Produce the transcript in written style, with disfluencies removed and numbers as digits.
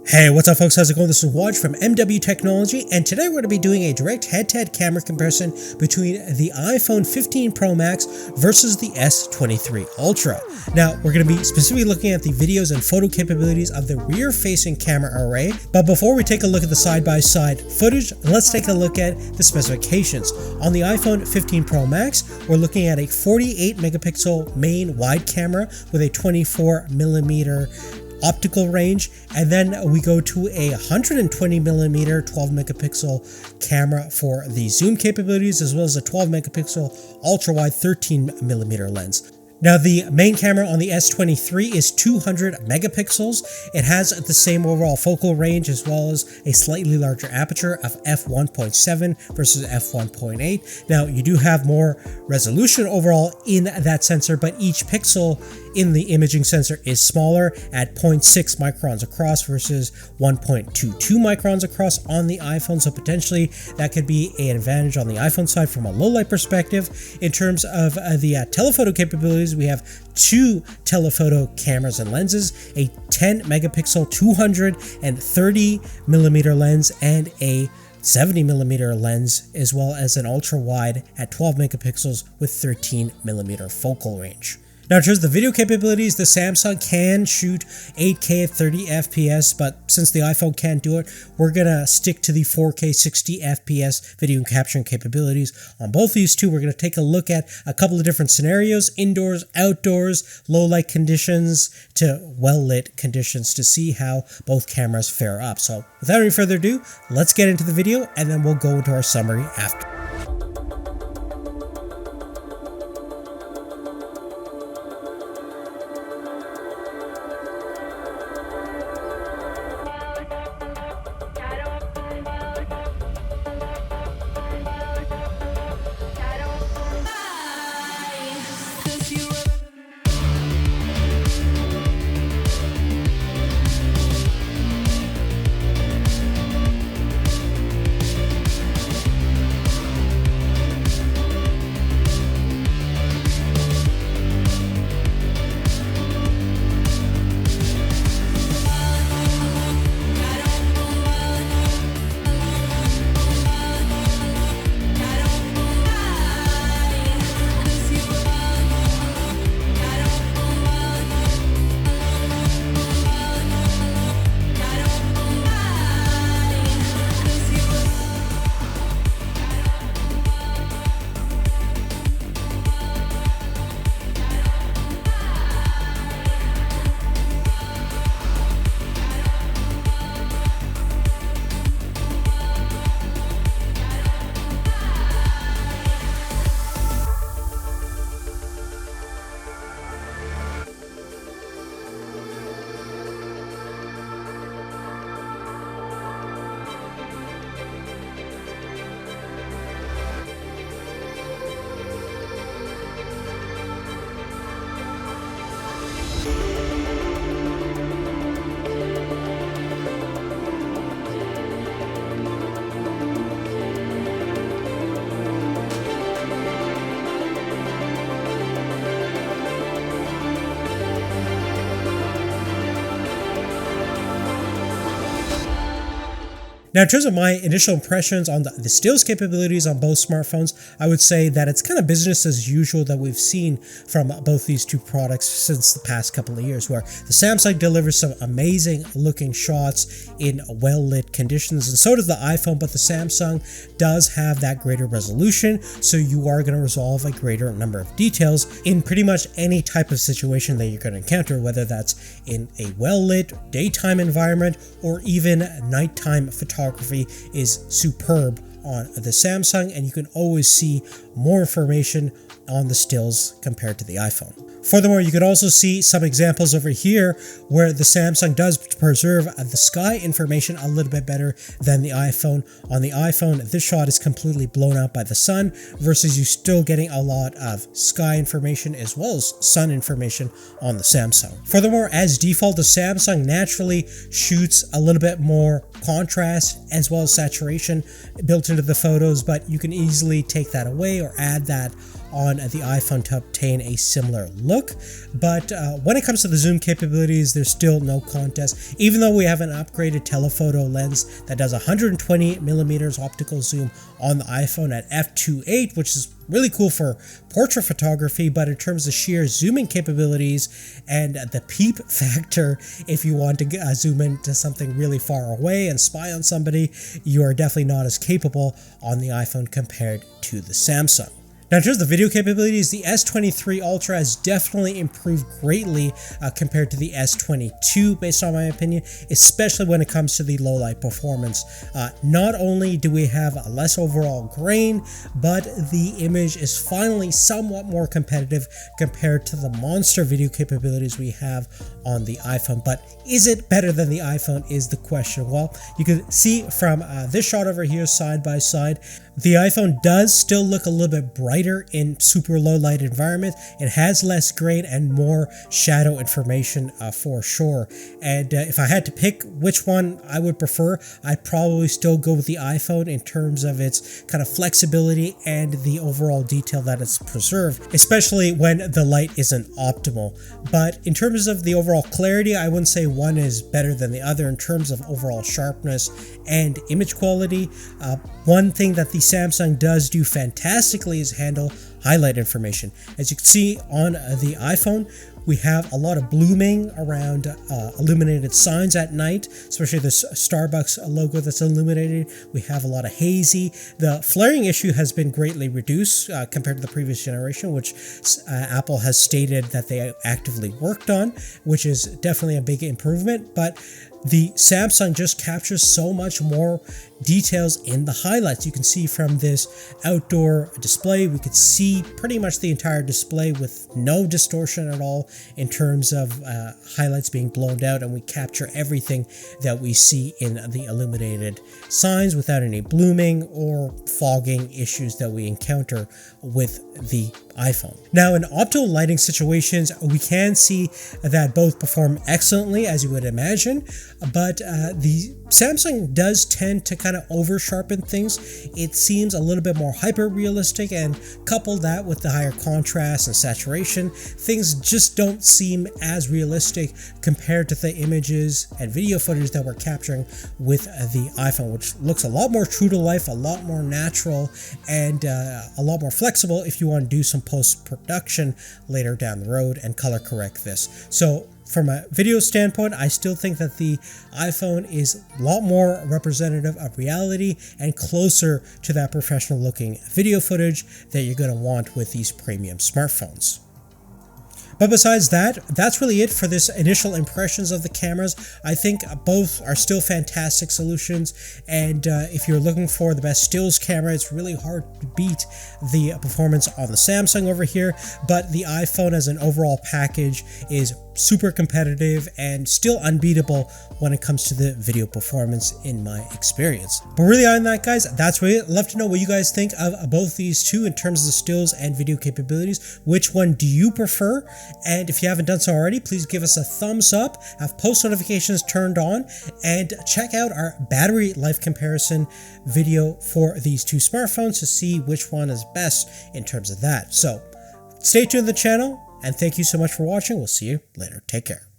Hey, what's up folks, how's it going? This is Waj from MW Technology, and today we're going to be doing a direct head-to-head camera comparison between the iPhone 15 Pro Max versus the S23 Ultra. Now, we're going to be specifically looking at the videos and photo capabilities of the rear-facing camera array, but before we take a look at the side-by-side footage, let's take a look at the specifications. On the iPhone 15 Pro Max, we're looking at a 48 megapixel main wide camera with a 24mm optical range, and then we go to a 120mm 12 megapixel camera for the zoom capabilities, as well as a 12 megapixel ultra wide 13mm lens. Now, the main camera on the S23 is 200 megapixels. It has the same overall focal range as well as a slightly larger aperture of f1.7 versus f1.8. Now, you do have more resolution overall in that sensor, but each pixel in the imaging sensor is smaller at 0.6 microns across versus 1.22 microns across on the iPhone. So potentially that could be an advantage on the iPhone side from a low light perspective. In terms of the telephoto capabilities, we have two telephoto cameras and lenses, a 10 megapixel 230mm lens and a 70mm lens, as well as an ultra wide at 12 megapixels with 13mm focal range. Now, in terms of the video capabilities, the Samsung can shoot 8K at 30 FPS, but since the iPhone can't do it, we're going to stick to the 4K 60 FPS video capturing capabilities. On both these two, we're going to take a look at a couple of different scenarios: indoors, outdoors, low light conditions to well-lit conditions, to see how both cameras fare up. So without any further ado, let's get into the video, and then we'll go into our summary after. Now, in terms of my initial impressions on the stills capabilities on both smartphones, I would say that it's kind of business as usual that we've seen from both these two products since the past couple of years, where the Samsung delivers some amazing looking shots in well-lit conditions, and so does the iPhone, but the Samsung does have that greater resolution, so you are going to resolve a greater number of details in pretty much any type of situation that you're going to encounter, whether that's in a well-lit daytime environment or even nighttime photography is superb on the Samsung, and you can always see more information on the stills compared to the iPhone. Furthermore, you can also see some examples over here where the Samsung does preserve the sky information a little bit better than the iPhone. On the iPhone, this shot is completely blown out by the sun, versus you still getting a lot of sky information as well as sun information on the Samsung. Furthermore, as default, the Samsung naturally shoots a little bit more contrast as well as saturation built into the photos, but you can easily take that away or add that on the iPhone to obtain a similar look. But when it comes to the zoom capabilities, there's still no contest. Even though we have an upgraded telephoto lens that does 120 millimeters optical zoom on the iPhone at f2.8, which is really cool for portrait photography, but in terms of sheer zooming capabilities and the peep factor, if you want to zoom into something really far away and spy on somebody, you are definitely not as capable on the iPhone compared to the Samsung. Now, in terms of the video capabilities, the S23 Ultra has definitely improved greatly compared to the S22, based on my opinion, especially when it comes to the low light performance. Not only do we have less overall grain, but the image is finally somewhat more competitive compared to the monster video capabilities we have on the iPhone. But is it better than the iPhone is the question. Well, you can see from this shot over here side by side, the iPhone does still look a little bit brighter in super low light environment. It has less grain and more shadow information for sure. And if I had to pick which one I would prefer, I'd probably still go with the iPhone in terms of its kind of flexibility and the overall detail that it's preserved, especially when the light isn't optimal. But in terms of the overall clarity, I wouldn't say one is better than the other in terms of overall sharpness and image quality. One thing that the Samsung does do fantastically is handle highlight information. As you can see on the iPhone, we have a lot of blooming around illuminated signs at night, especially this Starbucks logo that's illuminated. We have a lot of hazy. The flaring issue has been greatly reduced compared to the previous generation, which Apple has stated that they actively worked on, which is definitely a big improvement. But the Samsung just captures so much more details in the highlights. You can see from this outdoor display, we could see pretty much the entire display with no distortion at all in terms of highlights being blown out, and we capture everything that we see in the illuminated signs without any blooming or fogging issues that we encounter with the iPhone. Now, in optimal lighting situations, we can see that both perform excellently, as you would imagine, but the Samsung does tend to kind of over sharpen things. It seems a little bit more hyper realistic, and couple that with the higher contrast and saturation, things just don't seem as realistic compared to the images and video footage that we're capturing with the iPhone, which looks a lot more true to life, a lot more natural, and a lot more flexible if you want to do some post-production later down the road and color correct this. So from a video standpoint, I still think that the iPhone is a lot more representative of reality and closer to that professional looking video footage that you're going to want with these premium smartphones. But besides that, that's really it for this initial impressions of the cameras. I think both are still fantastic solutions, and if you're looking for the best stills camera, it's really hard to beat the performance on the Samsung over here, but the iPhone as an overall package is super competitive and still unbeatable when it comes to the video performance in my experience. But really, other than that, guys, that's really it. I'd love to know what you guys think of both these two in terms of the stills and video capabilities. Which one do you prefer? And if you haven't done so already, please give us a thumbs up, have post notifications turned on, and check out our battery life comparison video for these two smartphones to see which one is best in terms of that. So stay tuned to the channel, and thank you so much for watching. We'll see you later. Take care.